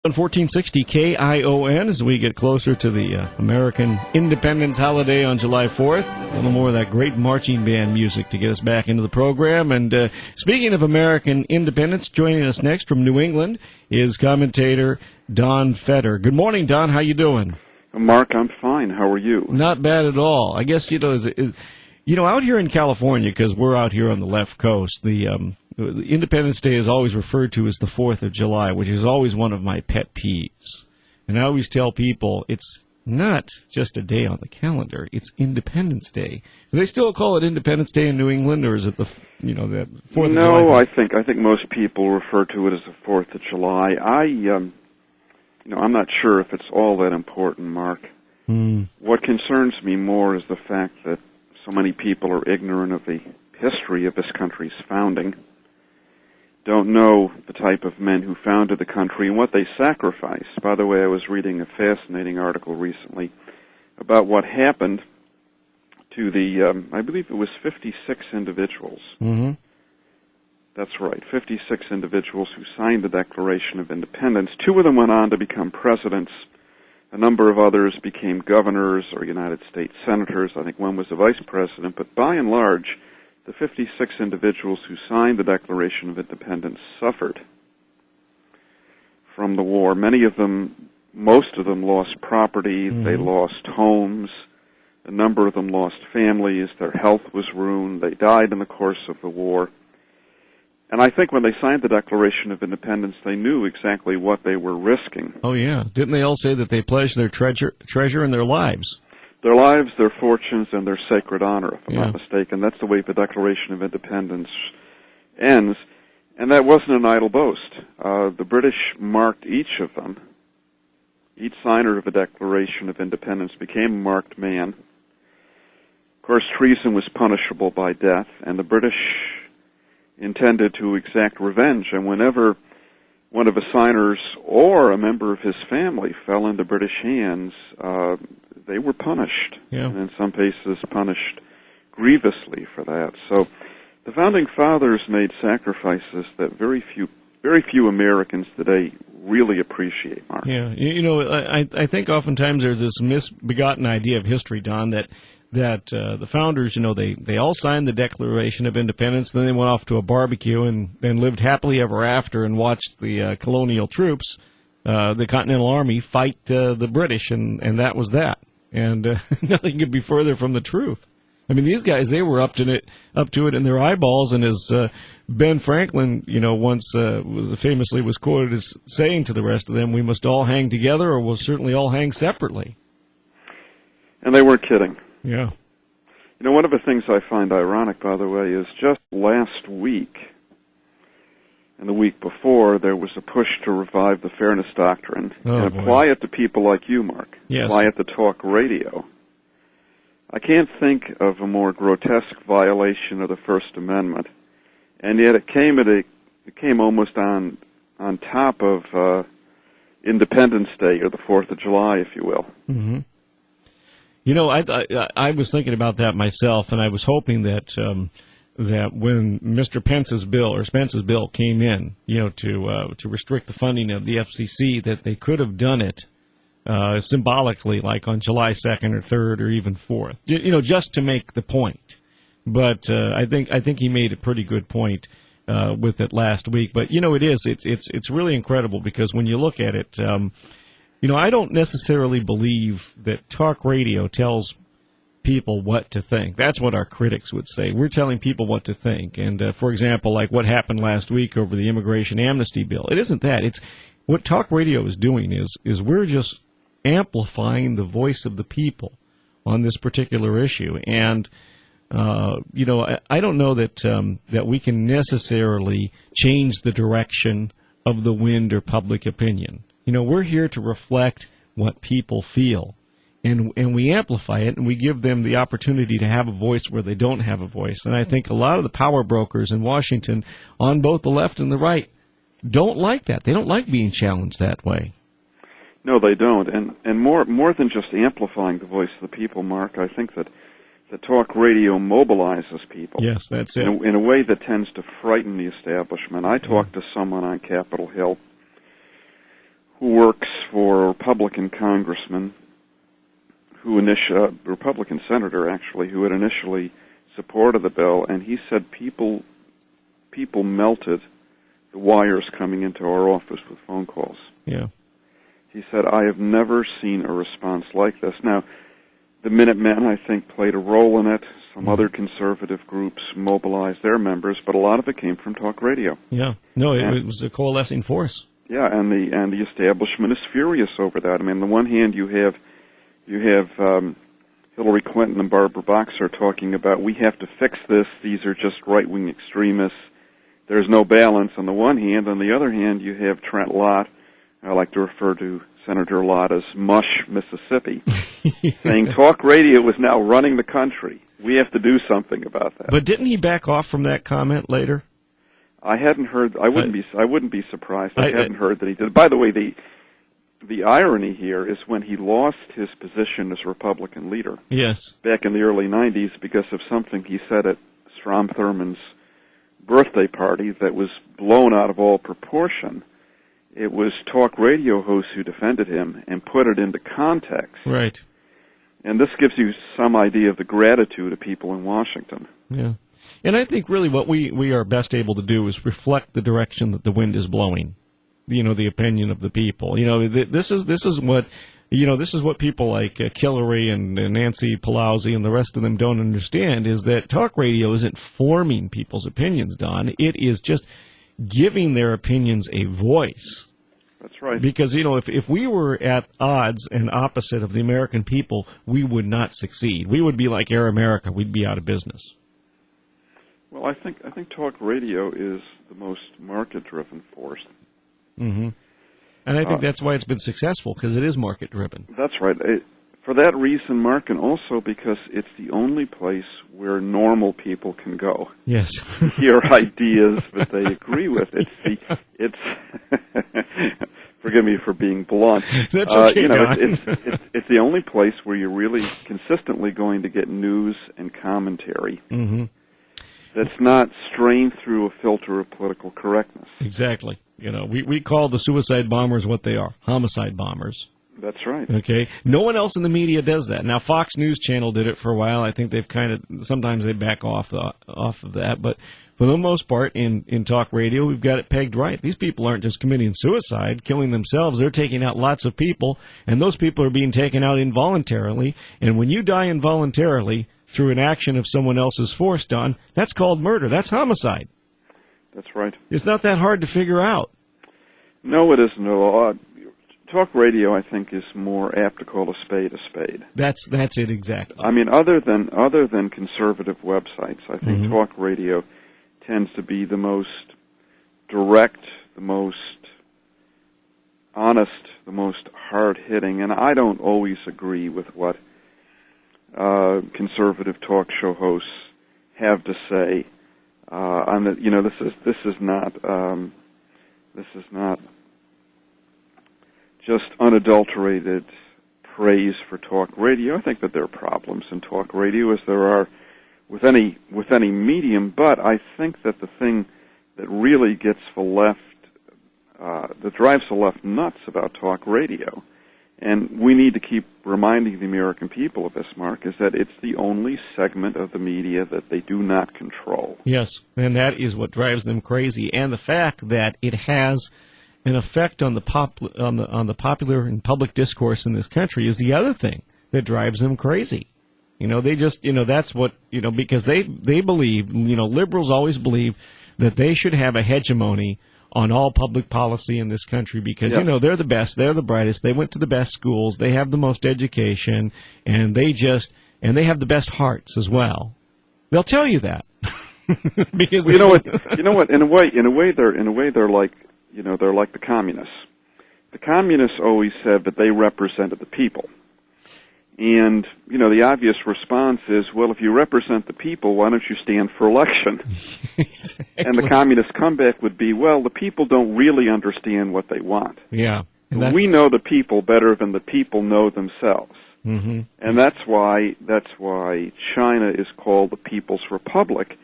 On 1460 KION as we get closer to the American Independence holiday on July 4th. A little more of that great marching band music to get us back into the program. And speaking of American independence, joining us next from New England is commentator Don Fetter. Good morning, Don. How you doing? Mark, I'm fine. How are you? Not bad at all. I guess, out here in California, because we're out here on the left coast, the Independence Day is always referred to as the 4th of July, which is always one of my pet peeves. And I always tell people it's not just a day on the calendar, it's Independence Day. Do they still call it Independence Day in New England, or is it the 4th of July? No, I think most people refer to it as the 4th of July. I'm not sure if it's all that important, Mark. What concerns me more is the fact that so many people are ignorant of the history of this country's founding, don't know the type of men who founded the country and what they sacrificed. By the way, I was reading a fascinating article recently about what happened to the, I believe it was 56 individuals. Mm-hmm. That's right, 56 individuals who signed the Declaration of Independence. 2 of them went on to become presidents. A number of others became governors or United States senators. I think one was a vice president. But by and large, the 56 individuals who signed the Declaration of Independence suffered from the war. Most of them lost property. Mm-hmm. They lost homes. A number of them lost families. Their health was ruined. They died in the course of the war. And I think when they signed the Declaration of Independence, they knew exactly what they were risking. Oh, yeah. Didn't they all say that they pledged their treasure in their lives? Their lives, their fortunes, and their sacred honor, if I'm not mistaken. That's the way the Declaration of Independence ends. And that wasn't an idle boast. The British marked each of them. Each signer of the Declaration of Independence became a marked man. Of course, treason was punishable by death, and the British intended to exact revenge. And whenever one of the signers or a member of his family fell into British hands, they were punished, and in some cases punished grievously for that. So the Founding Fathers made sacrifices that very few Americans today really appreciate, Mark. Yeah, I think oftentimes there's this misbegotten idea of history, Don, that the founders, they all signed the Declaration of Independence, then they went off to a barbecue and lived happily ever after and watched the colonial troops, the Continental Army, fight the British, and that was that. And nothing could be further from the truth. I mean, these guys, they were up to it in their eyeballs, and as Ben Franklin, once famously was quoted as saying to the rest of them, we must all hang together or we'll certainly all hang separately. And they weren't kidding. Yeah. One of the things I find ironic, by the way, is just last week and the week before, there was a push to revive the Fairness Doctrine and apply it to people like you, Mark. Yes. Apply it to talk radio. I can't think of a more grotesque violation of the First Amendment, and yet it came almost on top of Independence Day, or the 4th of July, if you will. Mm-hmm. I was thinking about that myself, and I was hoping that when Mr. Pence's bill came in, to restrict the funding of the FCC, that they could have done it symbolically, like on July 2nd or 3rd or even 4th, just to make the point. But I think he made a pretty good point with it last week. But it's really incredible, because when you look at it, I don't necessarily believe that talk radio tells people what to think. That's what our critics would say. We're telling people what to think. And, for example, like what happened last week over the immigration amnesty bill. It isn't that. It's what talk radio is doing is we're just amplifying the voice of the people on this particular issue. And, I don't know that we can necessarily change the direction of the wind or public opinion. We're here to reflect what people feel. And we amplify it, and we give them the opportunity to have a voice where they don't have a voice. And I think a lot of the power brokers in Washington, on both the left and the right, don't like that. They don't like being challenged that way. No, they don't. And more than just amplifying the voice of the people, Mark, I think that talk radio mobilizes people. Yes, that's it. In a way that tends to frighten the establishment. I talked to someone on Capitol Hill who works for a Republican congressman, Republican senator actually, who had initially supported the bill, and he said people melted the wires coming into our office with phone calls. Yeah. He said, I have never seen a response like this. Now, the Minutemen, I think, played a role in it. Some other conservative groups mobilized their members, but a lot of it came from talk radio. Yeah. No, it was a coalescing force. Yeah, and the establishment is furious over that. I mean, on the one hand, you have Hillary Clinton and Barbara Boxer talking about, we have to fix this. These are just right-wing extremists. There's no balance on the one hand. On the other hand, you have Trent Lott. I like to refer to Senator Lott as Mush, Mississippi, saying talk radio is now running the country. We have to do something about that. But didn't he back off from that comment later? I hadn't heard. I wouldn't be surprised. I hadn't heard that he did. By the way, the irony here is when he lost his position as Republican leader. Yes. Back in the early '90s, because of something he said at Strom Thurmond's birthday party that was blown out of all proportion. It was talk radio hosts who defended him and put it into context. Right. And this gives you some idea of the gratitude of people in Washington. Yeah. And I think really what we are best able to do is reflect the direction that the wind is blowing. You know, the opinion of the people. You know, this is what people like Hillary and Nancy Pelosi and the rest of them don't understand, is that talk radio isn't forming people's opinions, Don. It is just giving their opinions a voice. That's right. Because, you know, if we were at odds and opposite of the American people, we would not succeed. We would be like Air America. We'd be out of business. Well, I think talk radio is the most market-driven force. Mm-hmm. And I think that's why it's been successful, because it is market-driven. That's right. For that reason, Mark, and also because it's the only place where normal people can go. Yes. Hear ideas that they agree with. It's forgive me for being blunt. That's okay, it's the only place where you're really consistently going to get news and commentary. Mm-hmm. That's not strained through a filter of political correctness. Exactly. You know, we call the suicide bombers what they are, homicide bombers. That's right. Okay. No one else in the media does that. Now, Fox News Channel did it for a while. I think they've sometimes they back off of that. But for the most part, in talk radio, we've got it pegged right. These people aren't just committing suicide, killing themselves. They're taking out lots of people, and those people are being taken out involuntarily. And when you die involuntarily through an action of someone else's force, Don, that's called murder. That's homicide. That's right. It's not that hard to figure out. No, it isn't at all. Talk radio, I think, is more apt to call a spade a spade. That's it exactly. I mean, other than conservative websites, I think talk radio tends to be the most direct, the most honest, the most hard-hitting, and I don't always agree with what conservative talk show hosts have to say. This is not just unadulterated praise for talk radio. I think that there are problems in talk radio, as there are with any medium. But I think that the thing that really gets the left, that drives the left nuts about talk radio, and we need to keep reminding the American people of this, Mark, is that it's the only segment of the media that they do not control. Yes, and that is what drives them crazy. And the fact that it has an effect on the popular and public discourse in this country is the other thing that drives them crazy. You know, they just, that's what, because they believe, liberals always believe that they should have a hegemony on all public policy in this country because, they're the best, they're the brightest, they went to the best schools, they have the most education, and they have the best hearts as well. They'll tell you that. Because you know what, in a way they're like, they're like the communists. The communists always said that they represented the people. And, the obvious response is, well, if you represent the people, why don't you stand for election? Exactly. And the communist comeback would be, well, the people don't really understand what they want. Yeah. We know the people better than the people know themselves. Mm-hmm. And that's why China is called the People's Republic,